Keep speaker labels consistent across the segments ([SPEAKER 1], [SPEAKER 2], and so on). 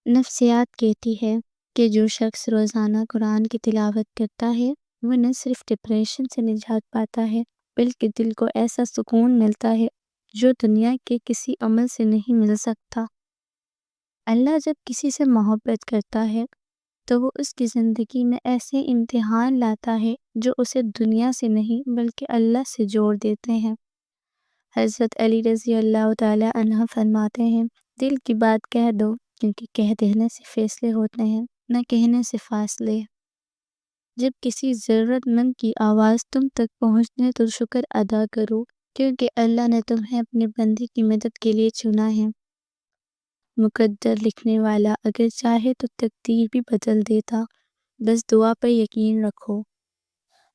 [SPEAKER 1] نفسیات کہتی ہے کہ جو شخص روزانہ قرآن کی تلاوت کرتا ہے وہ نہ صرف ڈپریشن سے نجات پاتا ہے بلکہ دل کو ایسا سکون ملتا ہے جو دنیا کے کسی عمل سے نہیں مل سکتا۔ اللہ جب کسی سے محبت کرتا ہے تو وہ اس کی زندگی میں ایسے امتحان لاتا ہے جو اسے دنیا سے نہیں بلکہ اللہ سے جوڑ دیتے ہیں۔ حضرت علی رضی اللہ تعالی عنہ فرماتے ہیں، دل کی بات کہہ دو کیونکہ کہہ دینے سے فیصلے ہوتے ہیں نہ کہنے سے فاصلے۔ جب کسی ضرورت مند کی آواز تم تک پہنچنے تو شکر ادا کرو کیونکہ اللہ نے تمہیں اپنے بندے کی مدد کے لیے چنا ہے۔ مقدر لکھنے والا اگر چاہے تو تقدیر بھی بدل دیتا، بس دعا پر یقین رکھو۔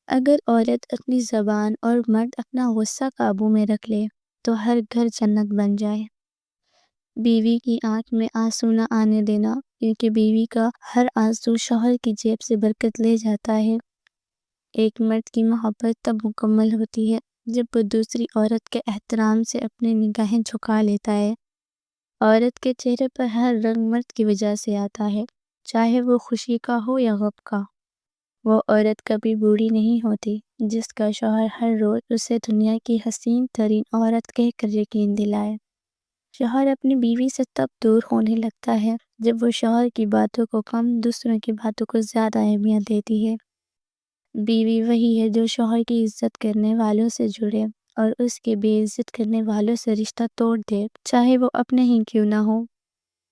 [SPEAKER 1] اگر عورت اپنی زبان اور مرد اپنا غصہ قابو میں رکھ لے تو ہر گھر جنت بن جائے۔ بیوی کی آنکھ میں آنسو نہ آنے دینا کیونکہ بیوی کا ہر آنسو شوہر کی جیب سے برکت لے جاتا ہے۔ ایک مرد کی محبت تب مکمل ہوتی ہے جب وہ دوسری عورت کے احترام سے اپنی نگاہیں جھکا لیتا ہے۔ عورت کے چہرے پر ہر رنگ مرد کی وجہ سے آتا ہے، چاہے وہ خوشی کا ہو یا غم کا۔ وہ عورت کبھی بوڑھی نہیں ہوتی جس کا شوہر ہر روز اسے دنیا کی حسین ترین عورت کہہ کر یقین دلائے۔ شوہر اپنی بیوی سے تب دور ہونے لگتا ہے جب وہ شوہر کی باتوں کو کم، دوسروں کی باتوں کو زیادہ اہمیت دیتی ہے۔ بیوی وہی ہے جو شوہر کی عزت کرنے والوں سے جڑے اور اس کے بے عزت کرنے والوں سے رشتہ توڑ دے، چاہے وہ اپنے ہی کیوں نہ ہو۔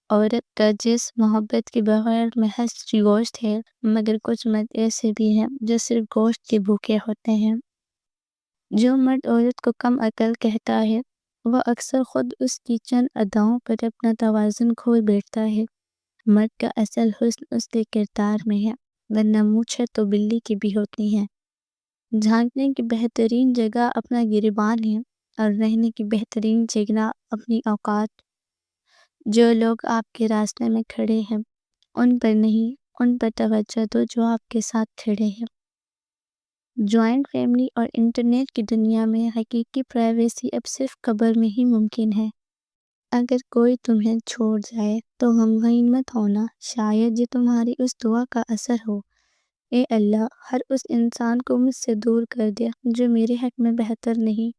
[SPEAKER 1] عورت کا جسم محبت کے بغیر محض گوشت ہے، مگر کچھ مرد ایسے بھی ہیں جو صرف گوشت کے بھوکے ہوتے ہیں۔ جو مرد عورت کو کم عقل کہتا ہے وہ اکثر خود اس کی چند اداؤں پر اپنا توازن کھو بیٹھتا ہے۔ مرد کا اصل حسن اس کے کردار میں ہے، ورنہ مونچھ تو بلی کی بھی ہوتی ہے۔ جھانکنے کی بہترین جگہ اپنا گریبان ہے اور رہنے کی بہترین جگہ اپنی اوقات۔ جو لوگ آپ کے راستے میں کھڑے ہیں ان پر نہیں، ان پر توجہ دو جو آپ کے ساتھ کھڑے ہیں۔ جوائنٹ فیملی اور انٹرنیٹ کی دنیا میں حقیقی پرائیویسی اب صرف قبر میں ہی ممکن ہے۔ اگر کوئی تمہیں چھوڑ جائے تو غمگین مت ہونا، شاید یہ تمہاری اس دعا کا اثر ہو، اے اللہ ہر اس انسان کو مجھ سے دور کر دے جو میرے حق میں بہتر نہیں۔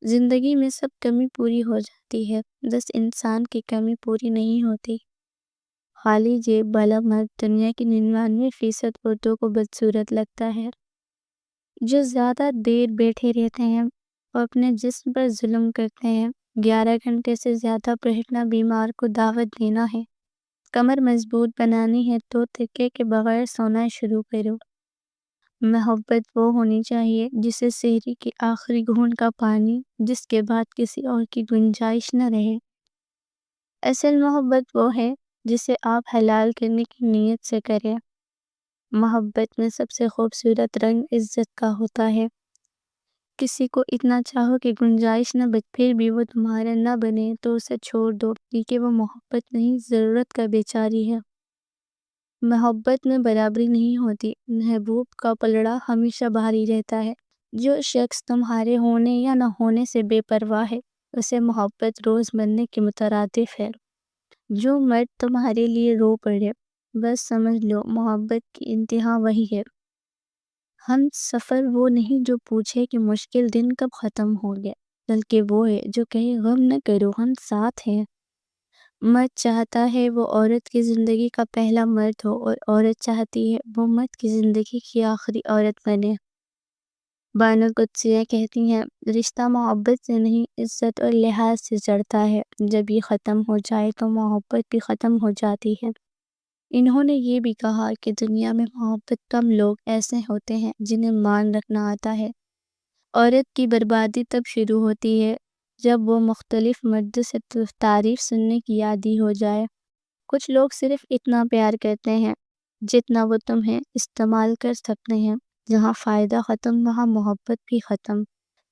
[SPEAKER 1] زندگی میں سب کمی پوری ہو جاتی ہے، بس انسان کی کمی پوری نہیں ہوتی۔ خالی جیب والا مرد دنیا کی 99% عورتوں کو بدصورت لگتا ہے۔ جو زیادہ دیر بیٹھے رہتے ہیں اور اپنے جسم پر ظلم کرتے ہیں، 11 گھنٹے سے زیادہ بیٹھنا بیمار کو دعوت دینا ہے۔ کمر مضبوط بنانی ہے تو تکیے کے بغیر سونا شروع کرو۔ محبت وہ ہونی چاہیے جسے سحری کی آخری گھونٹ کا پانی، جس کے بعد کسی اور کی گنجائش نہ رہے۔ اصل محبت وہ ہے جسے آپ حلال کرنے کی نیت سے کریں۔ محبت میں سب سے خوبصورت رنگ عزت کا ہوتا ہے۔ کسی کو اتنا چاہو کہ گنجائش نہ بچ پھر بھی وہ تمہارا نہ بنے تو اسے چھوڑ دو کیونکہ وہ محبت نہیں، ضرورت کا بیچاری ہے۔ محبت میں برابری نہیں ہوتی، محبوب کا پلڑا ہمیشہ بھاری رہتا ہے۔ جو شخص تمہارے ہونے یا نہ ہونے سے بے پرواہ ہے اسے محبت روز مرنے کے مترادف ہے۔ جو مرد تمہارے لیے رو پڑے بس سمجھ لو محبت کی انتہا وہی ہے۔ ہم سفر وہ نہیں جو پوچھے کہ مشکل دن کب ختم ہو گیا، بلکہ وہ ہے جو کہے غم نہ کرو ہم ساتھ ہیں۔ مرد چاہتا ہے وہ عورت کی زندگی کا پہلا مرد ہو اور عورت چاہتی ہے وہ مرد کی زندگی کی آخری عورت بنے۔ بانو قدسیہ کہتی ہیں، رشتہ محبت سے نہیں عزت اور لحاظ سے جڑتا ہے، جب یہ ختم ہو جائے تو محبت بھی ختم ہو جاتی ہے۔ انہوں نے یہ بھی کہا کہ دنیا میں محبت کم لوگ ایسے ہوتے ہیں جنہیں مان رکھنا آتا ہے۔ عورت کی بربادی تب شروع ہوتی ہے جب وہ مختلف مردوں سے تعریف سننے کی عادی ہو جائے۔ کچھ لوگ صرف اتنا پیار کرتے ہیں جتنا وہ تمہیں استعمال کر سکتے ہیں۔ جہاں فائدہ ختم وہاں محبت بھی ختم۔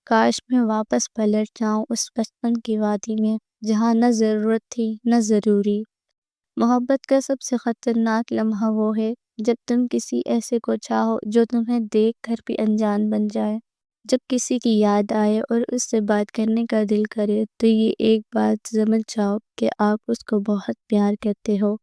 [SPEAKER 1] کاش میں واپس پلٹ جاؤں اس بچپن کی وادی میں جہاں نہ ضرورت تھی نہ ضروری۔ محبت کا سب سے خطرناک لمحہ وہ ہے جب تم کسی ایسے کو چاہو جو تمہیں دیکھ کر بھی انجان بن جائے۔ جب کسی کی یاد آئے اور اس سے بات کرنے کا دل کرے تو یہ ایک بات سمجھ جاؤ کہ آپ اس کو بہت پیار کرتے ہو۔